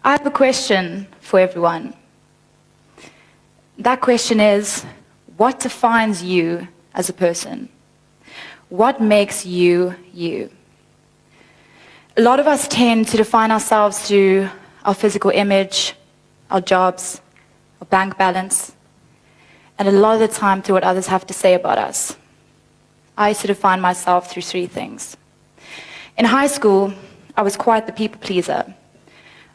I have a question for everyone. That question is, what defines you as a person? What makes you, you? A lot of us tend to define ourselves through our physical image, our jobs, our bank balance, and a lot of the time through what others have to say about us. I used to define myself through three things. In high school, I was quite the people pleaser.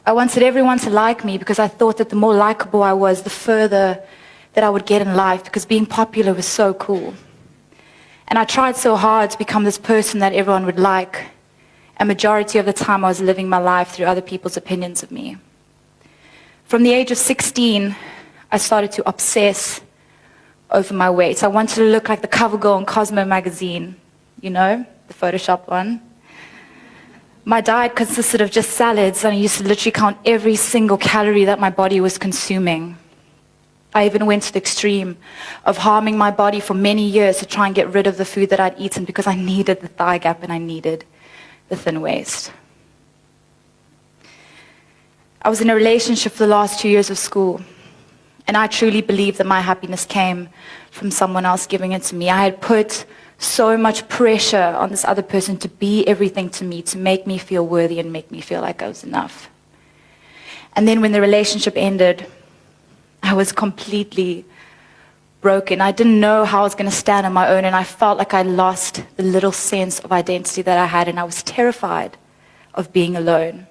I wanted everyone to like me because I thought that the more likable I was, the further that I would get in life, because being popular was so cool. And I tried so hard to become this person that everyone would like. A majority of the time I was living my life through other people's opinions of me. From the age of 16, I started to obsess over my weight. I wanted to look like the cover girl in Cosmo magazine, you know, the Photoshop one. My diet consisted of just salads, and I used to literally count every single calorie that my body was consuming. I even went to the extreme of harming my body for many years to try and get rid of the food that I'd eaten, because I needed the thigh gap and I needed the thin waist. I was in a relationship for the last 2 years of school, and I truly believed that my happiness came from someone else giving it to me. I had put so much pressure on this other person to be everything to me, to make me feel worthy and make me feel like I was enough. And then when the relationship ended, I was completely broken. I didn't know how I was going to stand on my own, and I felt like I lost the little sense of identity that I had, and I was terrified of being alone.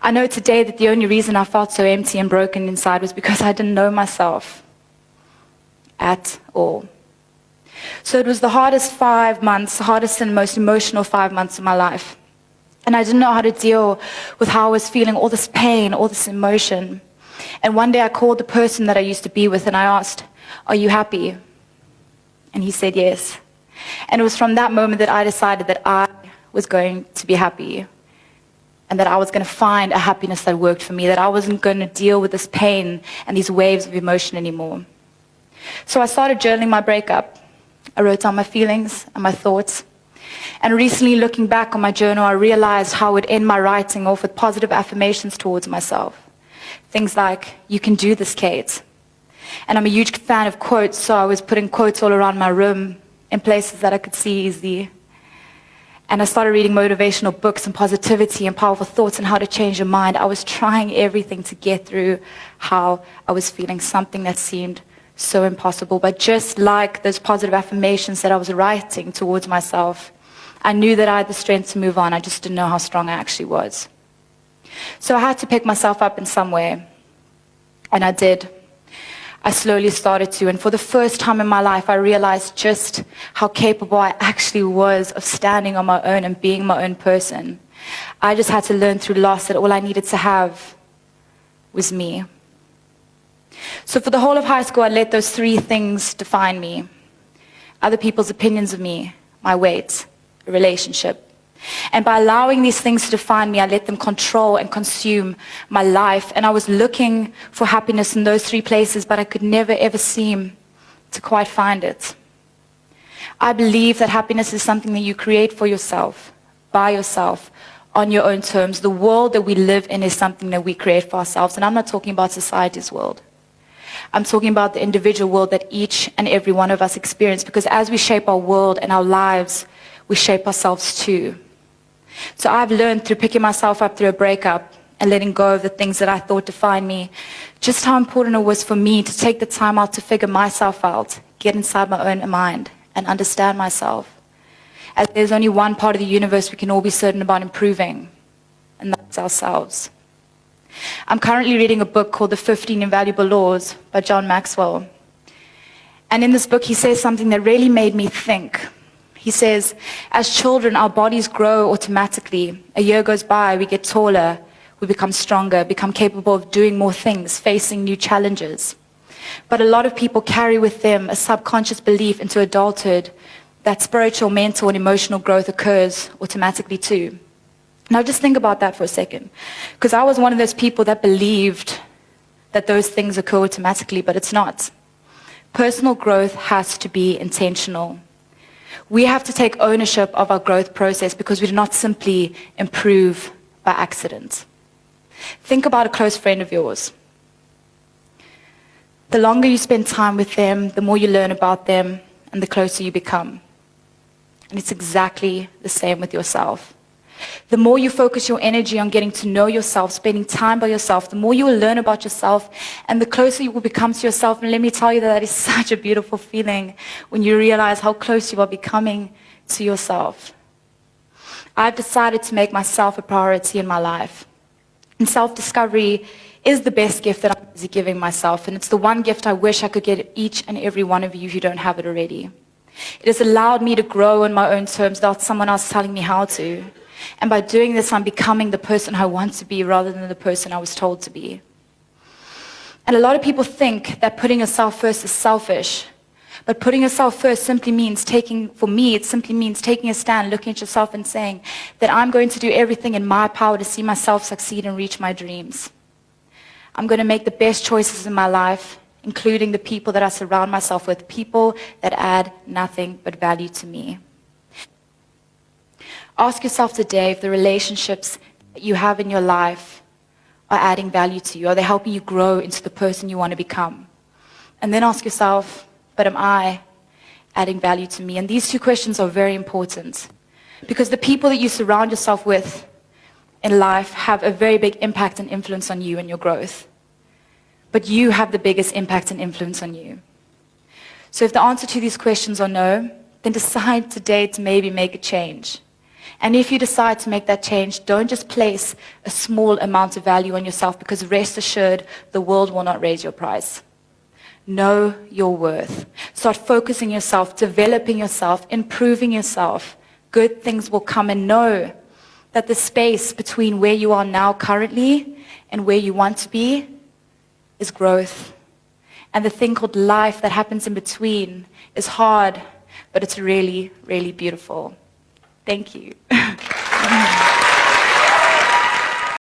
I know today that the only reason I felt so empty and broken inside was because I didn't know myself at all. So it was the hardest 5 months, the hardest and most emotional 5 months of my life. And I didn't know how to deal with how I was feeling, all this pain, all this emotion. And one day I called the person that I used to be with, and I asked, "Are you happy?" And he said yes. And it was from that moment that I decided that I was going to be happy, and that I was going to find a happiness that worked for me, that I wasn't going to deal with this pain and these waves of emotion anymore. So I started journaling my breakup. I wrote down my feelings and my thoughts. And recently, looking back on my journal, I realized how I would end my writing off with positive affirmations towards myself. Things like, "You can do this, Kate." And I'm a huge fan of quotes, so I was putting quotes all around my room in places that I could see easily. And I started reading motivational books and positivity and powerful thoughts on how to change your mind. I was trying everything to get through how I was feeling, something that seemed so impossible. But just like those positive affirmations that I was writing towards myself, I knew that I had the strength to move on. I just didn't know how strong I actually was. So I had to pick myself up in some way. And I did. I slowly started to. And for the first time in my life, I realized just how capable I actually was of standing on my own and being my own person. I just had to learn through loss that all I needed to have was me. So for the whole of high school, I let those three things define me. Other people's opinions of me, my weight, a relationship. And by allowing these things to define me, I let them control and consume my life. And I was looking for happiness in those three places, but I could never ever seem to quite find it. I believe that happiness is something that you create for yourself, by yourself, on your own terms. The world that we live in is something that we create for ourselves. And I'm not talking about society's world. I'm talking about the individual world that each and every one of us experience, because as we shape our world and our lives, we shape ourselves too. So I've learned through picking myself up through a breakup and letting go of the things that I thought defined me, just how important it was for me to take the time out to figure myself out, get inside my own mind and understand myself. As there's only one part of the universe we can all be certain about improving, and that's ourselves. I'm currently reading a book called The 15 Invaluable Laws by John Maxwell. And in this book, he says something that really made me think. He says, as children, our bodies grow automatically. A year goes by, we get taller, we become stronger, become capable of doing more things, facing new challenges. But a lot of people carry with them a subconscious belief into adulthood that spiritual, mental, and emotional growth occurs automatically too. Now just think about that for a second, because I was one of those people that believed that those things occur automatically, but it's not. Personal growth has to be intentional. We have to take ownership of our growth process, because we do not simply improve by accident. Think about a close friend of yours. The longer you spend time with them, the more you learn about them, and the closer you become. And it's exactly the same with yourself. The more you focus your energy on getting to know yourself, spending time by yourself, the more you will learn about yourself, and the closer you will become to yourself. And let me tell you that is such a beautiful feeling when you realize how close you are becoming to yourself. I've decided to make myself a priority in my life. And self-discovery is the best gift that I'm busy giving myself, and it's the one gift I wish I could get each and every one of you who don't have it already. It has allowed me to grow on my own terms without someone else telling me how to. And by doing this, I'm becoming the person I want to be rather than the person I was told to be. And a lot of people think that putting yourself first is selfish. But putting yourself first simply means for me, it simply means taking a stand, looking at yourself and saying that I'm going to do everything in my power to see myself succeed and reach my dreams. I'm going to make the best choices in my life, including the people that I surround myself with, people that add nothing but value to me. Ask yourself today if the relationships that you have in your life are adding value to you. Are they helping you grow into the person you want to become? And then ask yourself, but am I adding value to me? And these two questions are very important, because the people that you surround yourself with in life have a very big impact and influence on you and your growth. But you have the biggest impact and influence on you. So if the answer to these questions are no, then decide today to maybe make a change. And if you decide to make that change, don't just place a small amount of value on yourself, because rest assured, the world will not raise your price. Know your worth. Start focusing yourself, developing yourself, improving yourself. Good things will come, and know that the space between where you are now currently and where you want to be is growth. And the thing called life that happens in between is hard, but it's really, really beautiful. Thank you.